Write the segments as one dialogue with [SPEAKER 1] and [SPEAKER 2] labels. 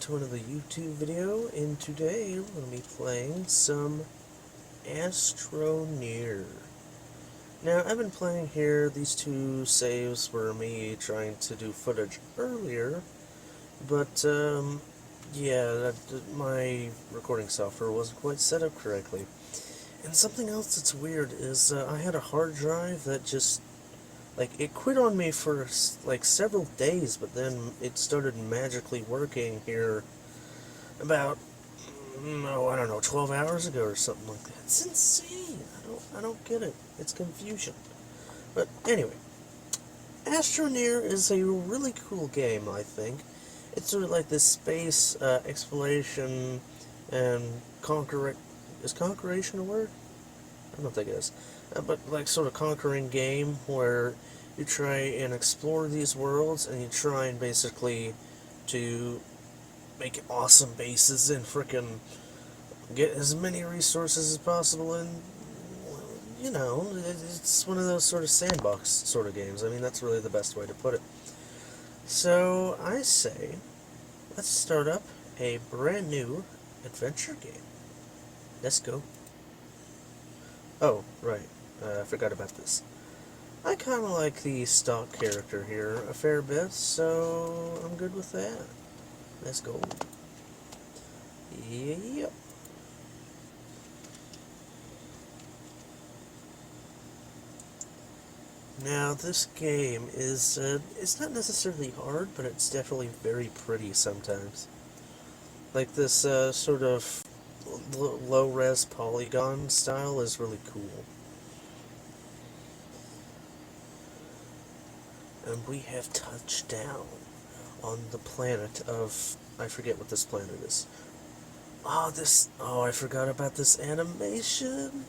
[SPEAKER 1] to another YouTube video, and today we're going to be playing some Astroneer. Now, I've been playing here. These two saves were me trying to do footage earlier, but, yeah, my recording software wasn't quite set up correctly. And something else that's weird is I had a hard drive that just it quit on me for, several days, but then it started magically working here about, I don't know, 12 hours ago or something like that. It's insane. I don't get it. It's confusion. But anyway, Astroneer is a really cool game, I think. It's sort of like this space exploration and is conqueration a word? I don't think it is. But sort of conquering game where you try and explore these worlds and you try and basically to make awesome bases and frickin' get as many resources as possible, and it's one of those sort of sandbox sort of games. I mean, that's really the best way to put it. So I say, let's start up a brand new adventure game. Let's go. Oh, right. I forgot about this. I kind of like the stock character here a fair bit, so I'm good with that. Let's go. Yep. Now, this game is, it's not necessarily hard, but it's definitely very pretty sometimes. Like, this, sort of low-res polygon style is really cool. And we have touched down on the planet of, I forget what this planet is. Oh, I forgot about this animation.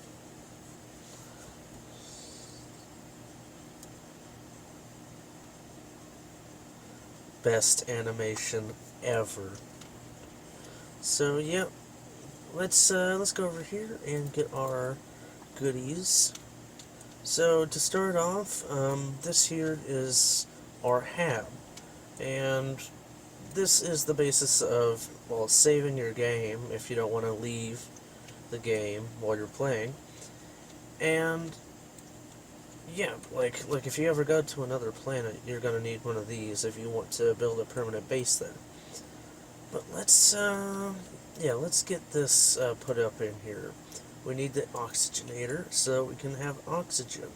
[SPEAKER 1] Best animation ever. So, yeah, let's go over here and get our goodies. So, to start off, this here is our hab, and this is the basis of, well, saving your game if you don't want to leave the game while you're playing. And yeah, like if you ever go to another planet, you're gonna need one of these if you want to build a permanent base there. But let's get this put up in here. We need the oxygenator so we can have oxygen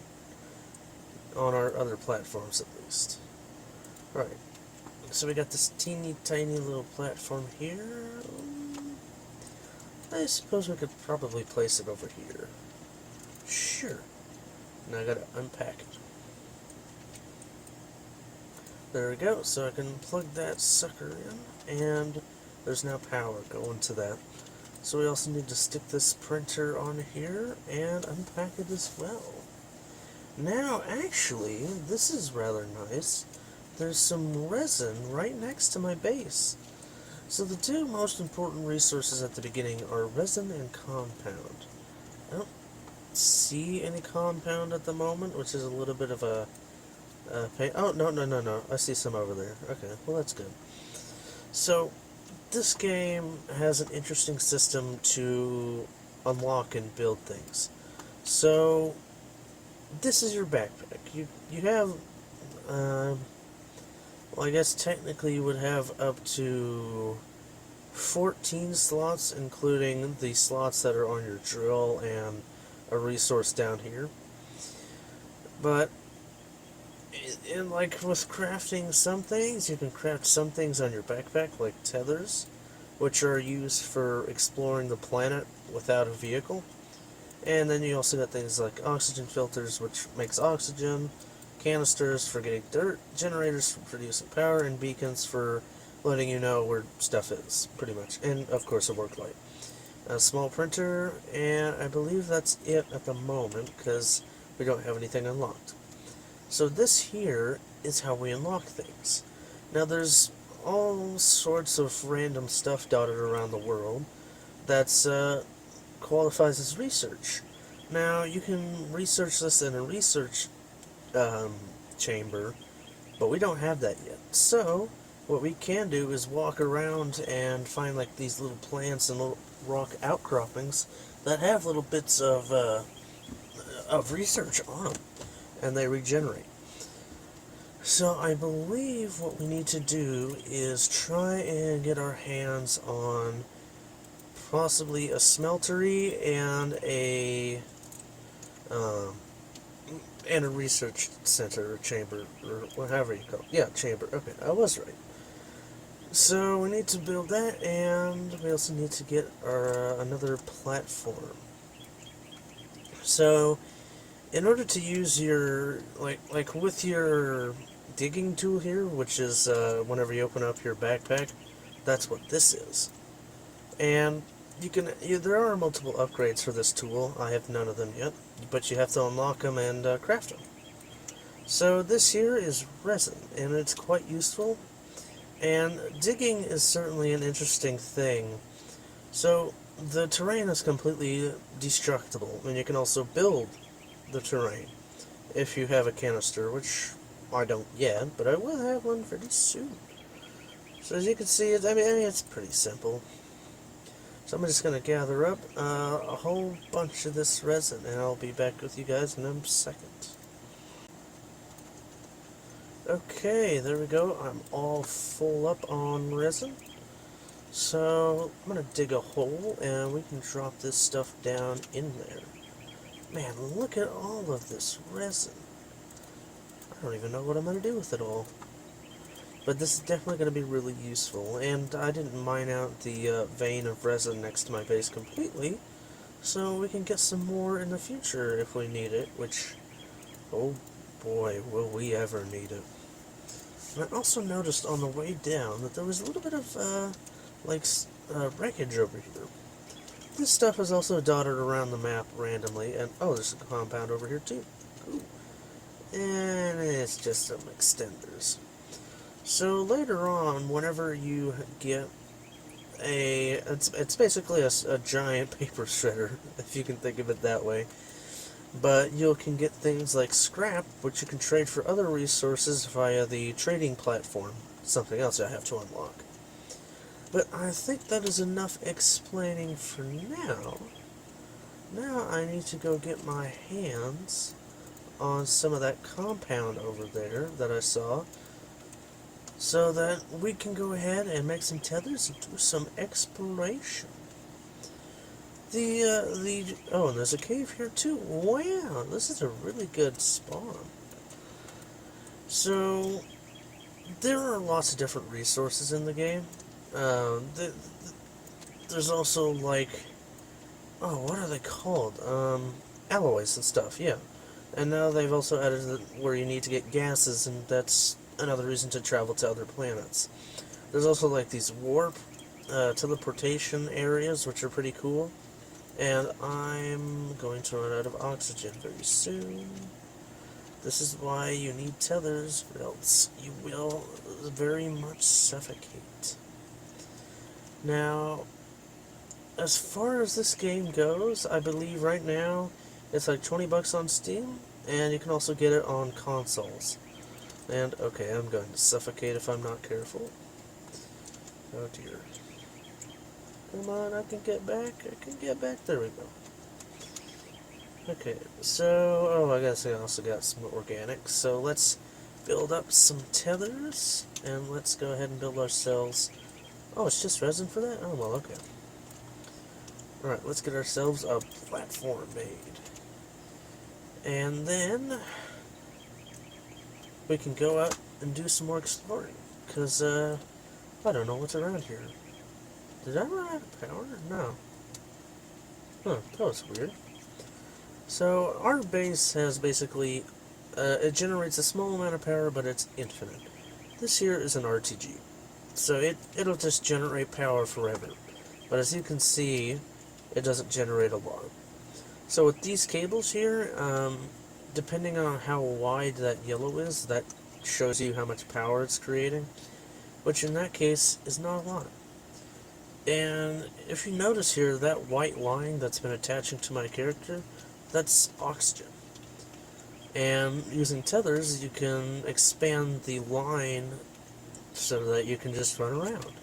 [SPEAKER 1] on our other platforms at least. Right. So we got this teeny tiny little platform here. I suppose we could probably place it over here. Sure. Now I gotta unpack it. There we go. So I can plug that sucker in, and there's now power going to that. So we also need to stick this printer on here and unpack it as well. Now, actually, this is rather nice. There's some resin right next to my base. So the two most important resources at the beginning are resin and compound. I don't see any compound at the moment, which is a little bit of a pain. Oh, no. I see some over there. Okay, well, that's good. So, this game has an interesting system to unlock and build things. So, this is your backpack. You have, well, I guess technically you would have up to 14 slots, including the slots that are on your drill and a resource down here. But with crafting some things, you can craft some things on your backpack, like tethers, which are used for exploring the planet without a vehicle. And then you also got things like oxygen filters, which makes oxygen, canisters for getting dirt, generators for producing power, and beacons for letting you know where stuff is, pretty much. And, of course, a work light. A small printer, and I believe that's it at the moment, because we don't have anything unlocked. So this here is how we unlock things. Now there's all sorts of random stuff dotted around the world that's qualifies as research. Now you can research this in a research chamber, but we don't have that yet. So what we can do is walk around and find like these little plants and little rock outcroppings that have little bits of research on them, and they regenerate. So I believe what we need to do is try and get our hands on possibly a smeltery um, and a research center or chamber or whatever you call it. Yeah, chamber. Okay, I was right. So we need to build that, and we also need to get our another platform. So in order to use your like with your digging tool here, which is whenever you open up your backpack, that's what this is. And there are multiple upgrades for this tool. I have none of them yet, but you have to unlock them and craft them. So this here is resin, and it's quite useful. And digging is certainly an interesting thing. So the terrain is completely destructible, and you can also build the terrain if you have a canister, which I don't yet, but I will have one pretty soon. So as you can see, I mean it's pretty simple. So I'm just going to gather up a whole bunch of this resin, and I'll be back with you guys in a second. Okay, there we go. I'm all full up on resin. So I'm going to dig a hole, and we can drop this stuff down in there. Man, look at all of this resin. I don't even know what I'm going to do with it all. But this is definitely going to be really useful, and I didn't mine out the vein of resin next to my base completely, so we can get some more in the future if we need it, which, oh boy, will we ever need it. And I also noticed on the way down that there was a little bit of, wreckage over here. This stuff is also dotted around the map randomly, and oh, there's a compound over here too. Ooh. And it's just some extenders. So later on, whenever you get it's basically a giant paper shredder, if you can think of it that way. But you can get things like scrap, which you can trade for other resources via the trading platform. Something else I have to unlock. But I think that is enough explaining for now. Now I need to go get my hands on some of that compound over there that I saw, so that we can go ahead and make some tethers and do some exploration. Oh, and there's a cave here too. Wow, this is a really good spawn. So, there are lots of different resources in the game. There's also like, oh, what are they called? Alloys and stuff, yeah. And now they've also added where you need to get gases, and that's another reason to travel to other planets. There's also like these warp teleportation areas, which are pretty cool. And I'm going to run out of oxygen very soon. This is why you need tethers, or else you will very much suffocate. Now, as far as this game goes, I believe right now it's like 20 bucks on Steam, and you can also get it on consoles. And, okay, I'm going to suffocate if I'm not careful. Oh dear. Come on, I can get back, there we go. Okay, so, oh, I guess I also got some organics, so let's build up some tethers, and let's go ahead and build ourselves, oh, it's just resin for that? Oh, well, okay. Alright, let's get ourselves a platform made. And then we can go out and do some more exploring, because, I don't know what's around here. Did I run out of power? No. Huh, that was weird. So, our base has basically, it generates a small amount of power, but it's infinite. This here is an RTG, so it'll just generate power forever. But as you can see, it doesn't generate a lot. So with these cables here, depending on how wide that yellow is, that shows you how much power it's creating, which in that case is not a lot. And if you notice here, that white line that's been attaching to my character, that's oxygen. And using tethers, you can expand the line so that you can just run around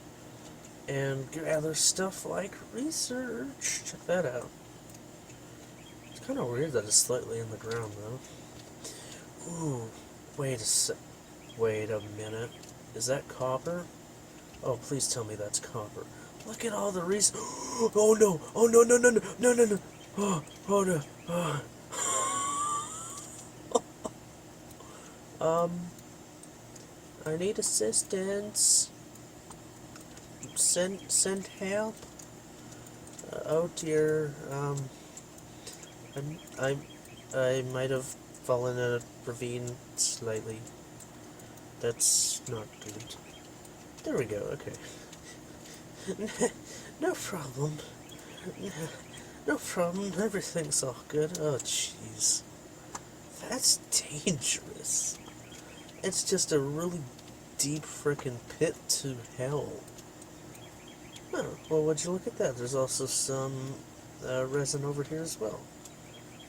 [SPEAKER 1] and gather stuff like research. Check that out. It's kind of weird that it's slightly in the ground, though. Ooh, wait a minute. Is that copper? Oh, please tell me that's copper. Look at all the research. Oh no! Oh no! No! No! No! No! No! No! Oh! Oh no! Oh. Um, I need assistance. Send help. Oh dear. I I might have fallen in a ravine slightly. That's not good. There we go. Okay. No problem. No problem. Everything's all good. Oh jeez. That's dangerous. It's just a really deep frickin' pit to hell. Oh, well, would you look at that? There's also some resin over here as well.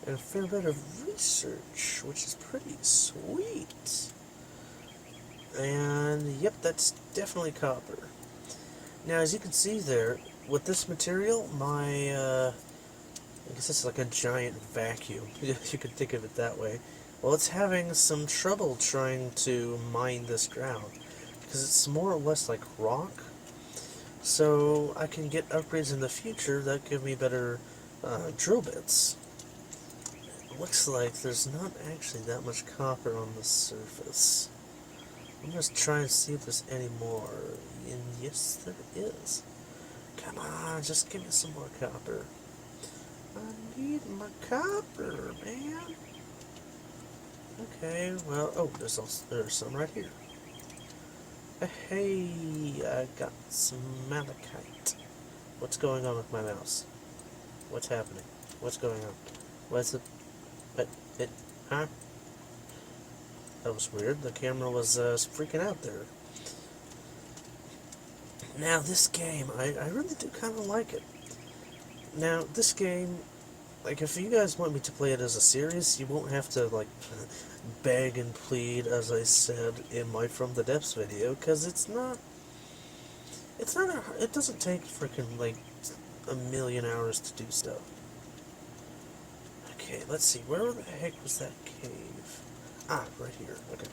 [SPEAKER 1] And a fair bit of research, which is pretty sweet. And, yep, that's definitely copper. Now, as you can see there, with this material, I guess it's like a giant vacuum. You could think of it that way. Well, it's having some trouble trying to mine this ground, because it's more or less like rock. So I can get upgrades in the future that give me better drill bits. It looks like there's not actually that much copper on the surface. I'm going to try and see if there's any more. And yes, there is. Come on, just give me some more copper. I need more copper, man. Okay, well, oh, there's some right here. Hey, I got some malachite. What's going on with my mouse? What's happening? What's going on? What's it, huh? That was weird. The camera was freaking out there. Now, this game, I really do kind of like it. Now, this game, like, if you guys want me to play it as a series, you won't have to, like, beg and plead, as I said in my From the Depths video, because it doesn't take freaking, like, a million hours to do stuff. Okay, let's see, where the heck was that cave? Ah, right here, okay.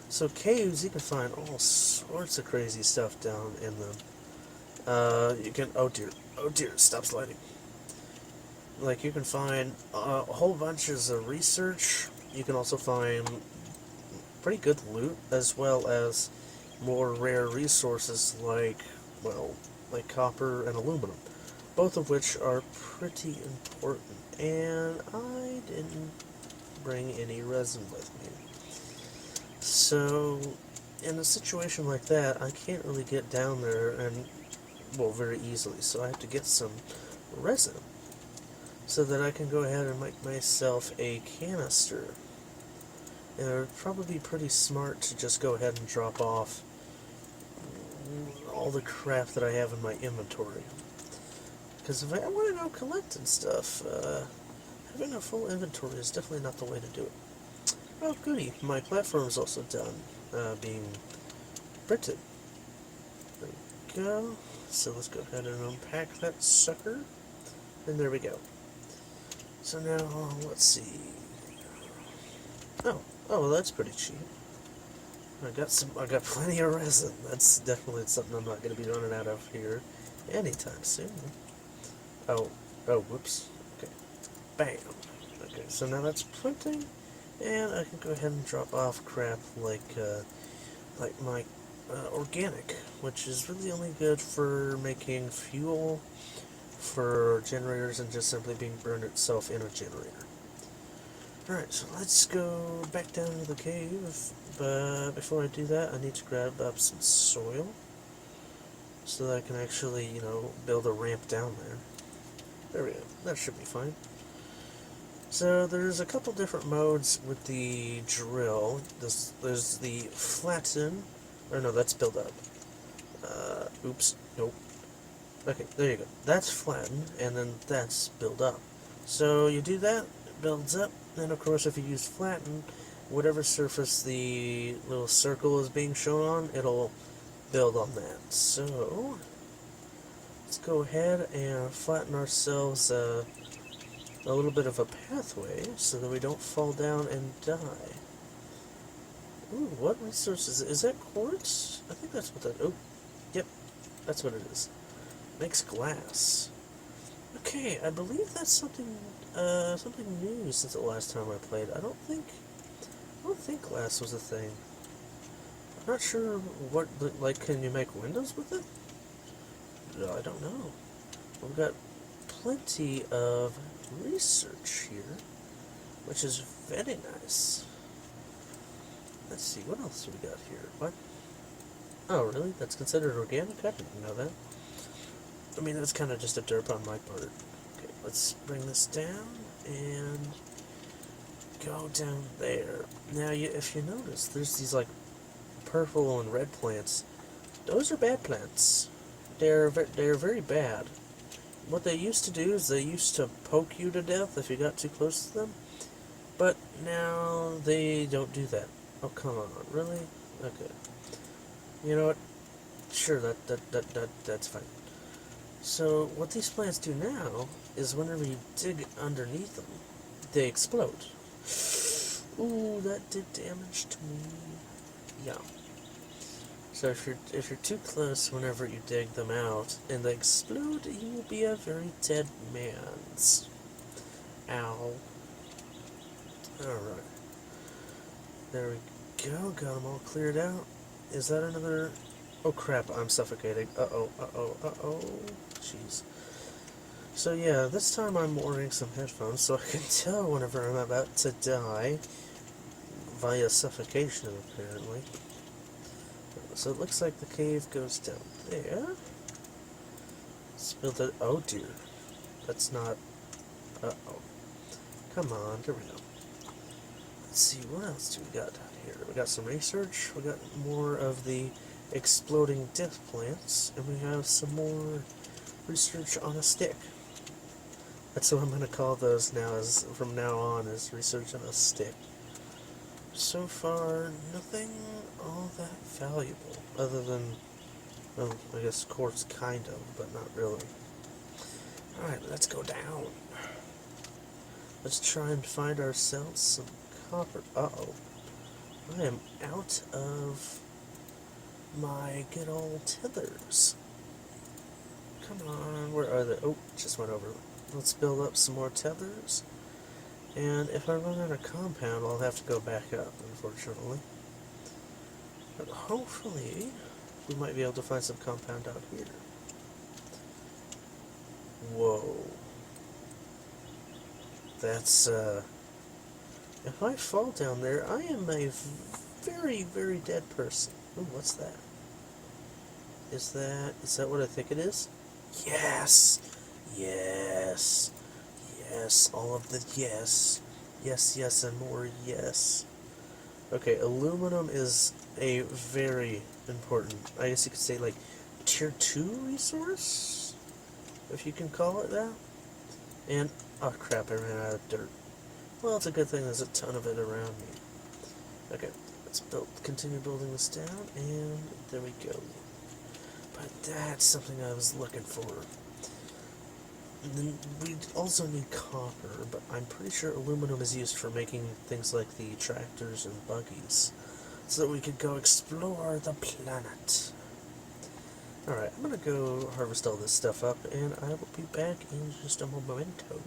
[SPEAKER 1] So caves, you can find all sorts of crazy stuff down in them. You can, oh dear, stop sliding. Like, you can find a whole bunches of research. You can also find pretty good loot, as well as more rare resources like, well, like copper and aluminum. Both of which are pretty important. And I didn't bring any resin with me. So, in a situation like that, I can't really get down there and, well, very easily. So I have to get some resin, so that I can go ahead and make myself a canister. And it would probably be pretty smart to just go ahead and drop off all the crap that I have in my inventory. Because if I want to go collecting stuff, having a full inventory is definitely not the way to do it. Oh goody, my platform is also done being printed. There we go. So let's go ahead and unpack that sucker. And there we go. So now, let's see. Oh, that's pretty cheap. I got plenty of resin. That's definitely something I'm not going to be running out of here anytime soon. Oh, whoops. Okay. Bam. Okay, so now that's printing, and I can go ahead and drop off crap like my organic, which is really only good for making fuel for generators and just simply being burned itself in a generator. Alright, so let's go back down to the cave, but before I do that, I need to grab up some soil, so that I can actually, build a ramp down there. There we go, that should be fine. So there's a couple different modes with the drill. There's the flatten, or no, that's build up. Oops, nope. Okay, there you go. That's flatten, and then that's build up. So you do that, it builds up, and of course if you use flatten, whatever surface the little circle is being shown on, it'll build on that. So, let's go ahead and flatten ourselves a little bit of a pathway so that we don't fall down and die. Ooh, what resources? Is that quartz? I think that's what that... Oh, yep, that's what it is. Makes glass. Okay, I believe that's something new since the last time I played. I don't think glass was a thing. I'm not sure what, like, can you make windows with it? I don't know. We've got plenty of research here, which is very nice. Let's see, what else do we got here? What? Oh, really? That's considered organic? I didn't know that. I mean, that's kind of just a derp on my part. Okay, let's bring this down and go down there. Now, if you notice, there's these, like, purple and red plants. Those are bad plants. They're very bad. What they used to do is they used to poke you to death if you got too close to them. But now they don't do that. Oh, come on, really? Okay. You know what? Sure, that's fine. So, what these plants do now is whenever you dig underneath them, they explode. Ooh, that did damage to me. Yeah. So if you're too close whenever you dig them out and they explode, you will be a very dead man's. Ow. Alright. There we go, got them all cleared out. Is that another... Oh crap, I'm suffocating. Uh-oh. Jeez. So yeah, this time I'm wearing some headphones so I can tell whenever I'm about to die. Via suffocation, apparently. So it looks like the cave goes down there. Spilled it. Oh dear. That's not... Uh-oh. Come on, here we go. Let's see, what else do we got down here? We got some research, we got more of the exploding death plants, and we have some more research on a stick. That's what I'm going to call those now, from now on, is research on a stick. So far, nothing all that valuable, other than, well, I guess quartz kind of, but not really. Alright, let's go down. Let's try and find ourselves some copper. Uh-oh. I am out of my good old tethers. Come on, where are they? Oh, just went over. Let's build up some more tethers. And if I run out of compound, I'll have to go back up, unfortunately. But hopefully, we might be able to find some compound out here. Whoa. That's, if I fall down there, I am a very, very dead person. Ooh, what's that? Is that what I think it is? Yes! Yes! Yes, all of the yes. Yes, yes, and more yes. Okay, aluminum is a very important, I guess you could say, like, tier 2 resource? If you can call it that. And, oh crap, I ran out of dirt. Well, it's a good thing there's a ton of it around me. Okay, let's continue building this down, and there we go. But that's something I was looking for. And then we also need copper, but I'm pretty sure aluminum is used for making things like the tractors and buggies, so that we could go explore the planet. Alright, I'm gonna go harvest all this stuff up, and I will be back in just a momento.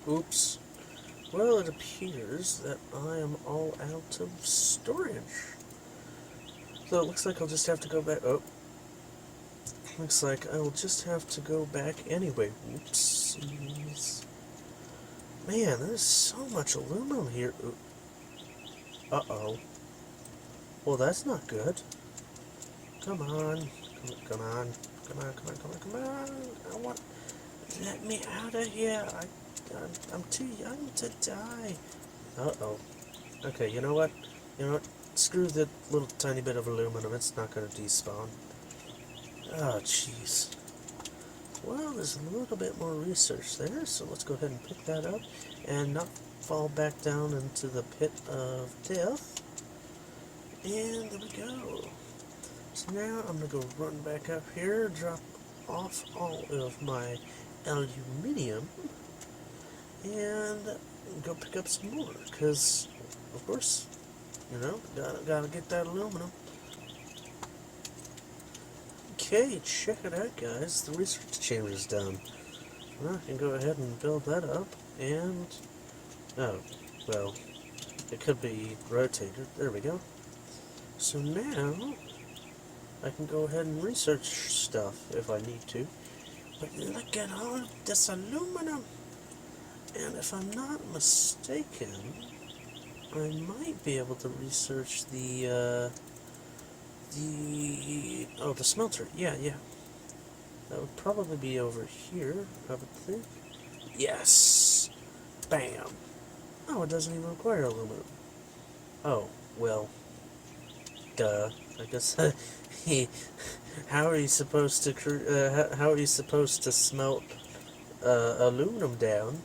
[SPEAKER 1] Oops. Well, it appears that I am all out of storage. So it looks like I'll just have to go back. Oh. Looks like I'll just have to go back anyway. Whoopsies. Man, there's so much aluminum here. Uh-oh. Well, that's not good. Come on. Come on. I want... Let me out of here. I'm too young to die. Uh-oh. Okay, you know what? Screw the little tiny bit of aluminum. It's not going to despawn. Oh, jeez. Well, there's a little bit more research there, so let's go ahead and pick that up and not fall back down into the pit of death. And there we go. So now I'm going to go run back up here, drop off all of my aluminium, and go pick up some more, because, of course, you know, gotta get that aluminum. Okay, check it out, guys. The research chamber is done. Well, I can go ahead and build that up, and... oh, well, it could be rotated. There we go. So now, I can go ahead and research stuff if I need to. But look at all this aluminum! And if I'm not mistaken, I might be able to research the smelter. Yeah. That would probably be over here, I would think. Yes! Bam! Oh, it doesn't even require aluminum. Oh, well. Duh. I guess how are you supposed to how are you supposed to smelt aluminum down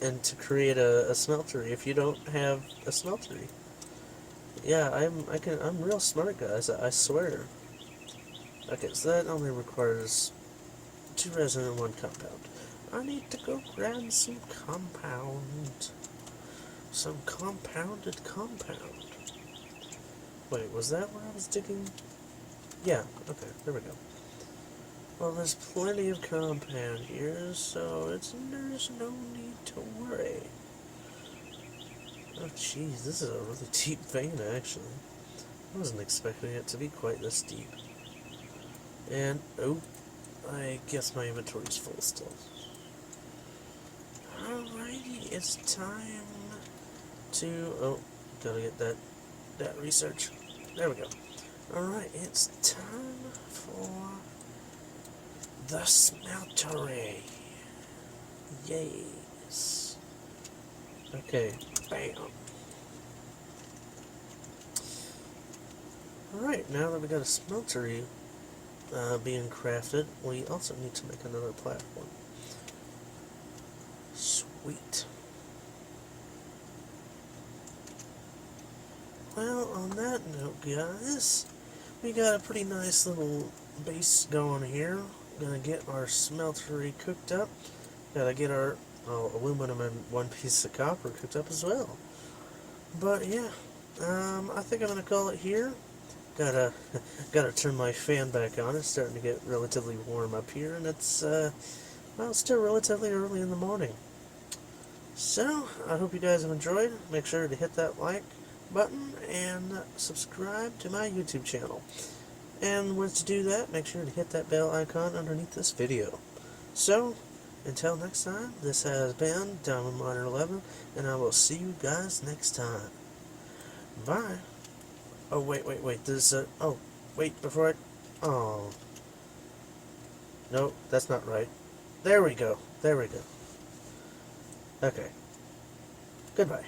[SPEAKER 1] and to create a smeltery if you don't have a smeltery? Yeah, I'm real smart, guys. I swear. Okay, so that only requires 2 resin and 1 compound. I need to go grab some compound. Some compounded compound. Wait, was that where I was digging? Yeah, okay, there we go. Well, there's plenty of compound here, so there's no need to worry. Oh, jeez, this is a really deep vein, actually. I wasn't expecting it to be quite this deep. And, oh, I guess my inventory's full still. Alrighty, it's time to... oh, gotta get that research. There we go. Alright, it's time for the smeltery. Yes. Okay, bam. Alright, now that we got a smeltery being crafted, we also need to make another platform. Sweet. Well, on that note, guys, we got a pretty nice little base going here. Gonna get our smeltery cooked up. Gotta get our aluminum and 1 piece of copper cooked up as well. But yeah, I think I'm gonna call it here. Gotta turn my fan back on. It's starting to get relatively warm up here, and it's well, it's still relatively early in the morning. So I hope you guys have enjoyed. Make sure to hit that like button and subscribe to my YouTube channel. And once you do that, make sure to hit that bell icon underneath this video. So, until next time, this has been Diamond Miner 11, and I will see you guys next time. Bye. Oh, wait, there's a... oh, wait, before I... oh. No, that's not right. There we go. Okay. Goodbye.